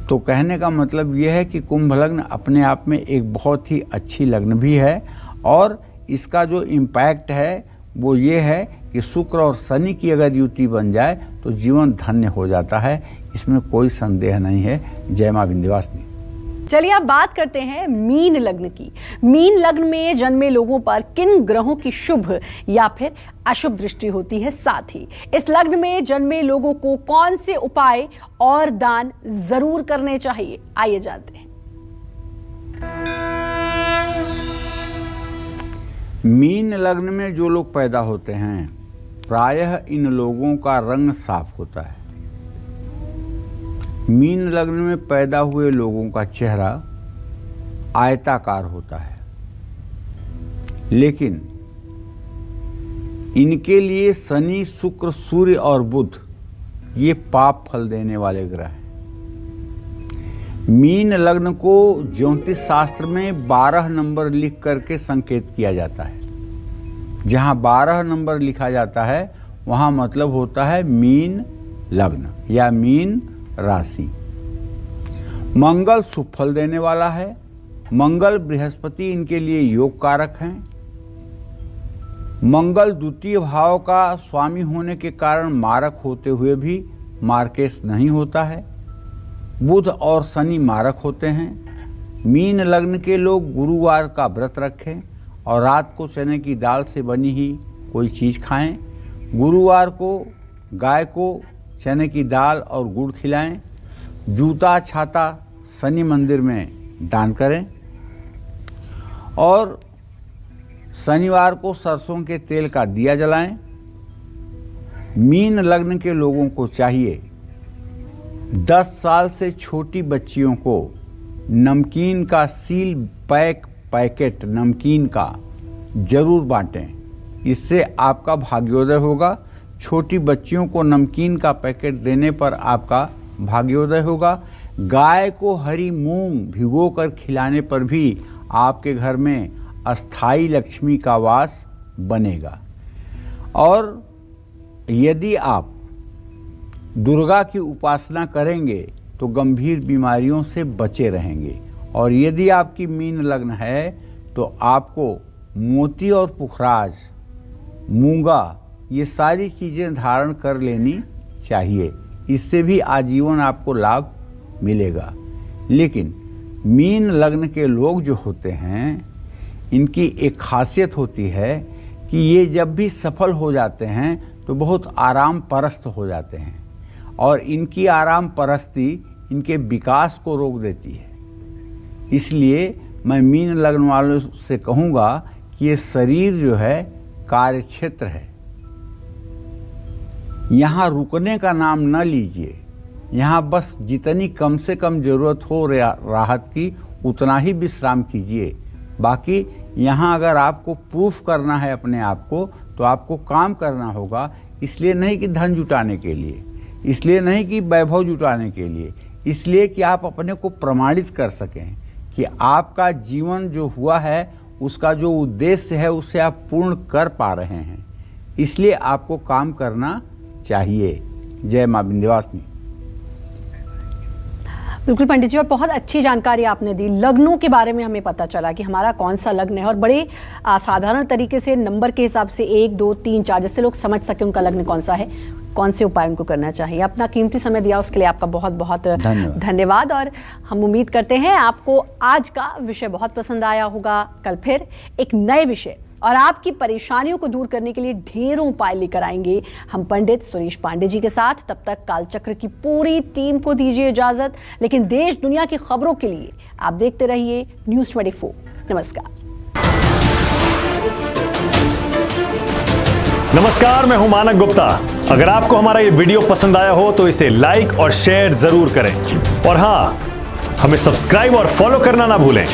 तो कहने का मतलब ये है कि कुंभ लग्न अपने आप में एक बहुत ही अच्छी लग्न भी है और इसका जो इम्पैक्ट है वो ये है कि शुक्र और शनि की अगर युति बन जाए तो जीवन धन्य हो जाता है, इसमें कोई संदेह नहीं है। जय मां विंध्यवासिनी। चलिए अब बात करते हैं मीन लग्न की। मीन लग्न में जन्मे लोगों पर किन ग्रहों की शुभ या फिर अशुभ दृष्टि होती है, साथ ही इस लग्न में जन्मे लोगों को कौन से उपाय और दान जरूर करने चाहिए, आइए जानते हैं। मीन लग्न में जो लोग पैदा होते हैं प्रायः इन लोगों का रंग साफ होता है। मीन लग्न में पैदा हुए लोगों का चेहरा आयताकार होता है, लेकिन इनके लिए शनि, शुक्र, सूर्य और बुध ये पाप फल देने वाले ग्रह हैं। मीन लग्न को ज्योतिष शास्त्र में 12 नंबर लिख करके संकेत किया जाता है। जहां 12 नंबर लिखा जाता है वहां मतलब होता है मीन लग्न या मीन राशि। मंगल शुभ फल देने वाला है। मंगल बृहस्पति इनके लिए योग कारक हैं। मंगल द्वितीय भाव का स्वामी होने के कारण मारक होते हुए भी मार्केश नहीं होता है। बुध और शनि मारक होते हैं। मीन लग्न के लोग गुरुवार का व्रत रखें और रात को चने की दाल से बनी ही कोई चीज़ खाएं। गुरुवार को गाय को चने की दाल और गुड़ खिलाएं। जूता छाता शनि मंदिर में दान करें और शनिवार को सरसों के तेल का दिया जलाएं। मीन लग्न के लोगों को चाहिए 10 साल से छोटी बच्चियों को नमकीन का सील पैकेट नमकीन का जरूर बांटें। इससे आपका भाग्योदय होगा। छोटी बच्चियों को नमकीन का पैकेट देने पर आपका भाग्योदय होगा। गाय को हरी मूंग भिगोकर खिलाने पर भी आपके घर में अस्थाई लक्ष्मी का वास बनेगा। और यदि आप दुर्गा की उपासना करेंगे तो गंभीर बीमारियों से बचे रहेंगे। और यदि आपकी मीन लग्न है तो आपको मोती और पुखराज, मूंगा, ये सारी चीज़ें धारण कर लेनी चाहिए। इससे भी आजीवन आपको लाभ मिलेगा। लेकिन मीन लग्न के लोग जो होते हैं, इनकी एक खासियत होती है कि ये जब भी सफल हो जाते हैं तो बहुत आराम परस्त हो जाते हैं और इनकी आराम परस्ती इनके विकास को रोक देती है। इसलिए मैं मीन लग्न वालों से कहूँगा कि ये शरीर जो है कार्य क्षेत्र है। यहाँ रुकने का नाम न लीजिए। यहाँ बस जितनी कम से कम ज़रूरत हो राहत की उतना ही विश्राम कीजिए। बाकी यहाँ अगर आपको प्रूफ करना है अपने आप को तो आपको काम करना होगा। इसलिए नहीं कि धन जुटाने के लिए, इसलिए नहीं कि वैभव जुटाने के लिए, इसलिए कि आप अपने को प्रमाणित कर सकें कि आपका जीवन जो हुआ है उसका जो उद्देश्य है उसे आप पूर्ण कर पा रहे हैं। इसलिए आपको काम करना चाहिए। जय मां विंध्यवासिनी। बिल्कुल पंडित जी, और बहुत अच्छी जानकारी आपने दी। लग्नों के बारे में हमें पता चला कि हमारा कौन सा लग्न है और बड़े साधारण तरीके से नंबर के हिसाब से 1, 2, 3, 4 जिससे लोग समझ सके उनका लग्न कौन सा है, कौन से उपाय उनको करना चाहिए। अपना कीमती समय दिया उसके लिए आपका बहुत बहुत धन्यवाद। और हम उम्मीद करते हैं आपको आज का विषय बहुत पसंद आया होगा। कल फिर एक नए विषय और आपकी परेशानियों को दूर करने के लिए ढेरों उपाय लेकर आएंगे हम पंडित सुरेश पांडे जी के साथ। तब तक कालचक्र की पूरी टीम को दीजिए इजाजत। लेकिन देश दुनिया की खबरों के लिए आप देखते रहिए न्यूज़ 24। नमस्कार, मैं हूं मानक गुप्ता। अगर आपको हमारा ये वीडियो पसंद आया हो तो इसे लाइक और शेयर जरूर करें। और हां, हमें सब्सक्राइब और फॉलो करना ना भूलें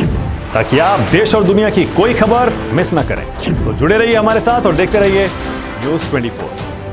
ताकि आप देश और दुनिया की कोई खबर मिस ना करें। तो जुड़े रहिए हमारे साथ और देखते रहिए न्यूज़ 24।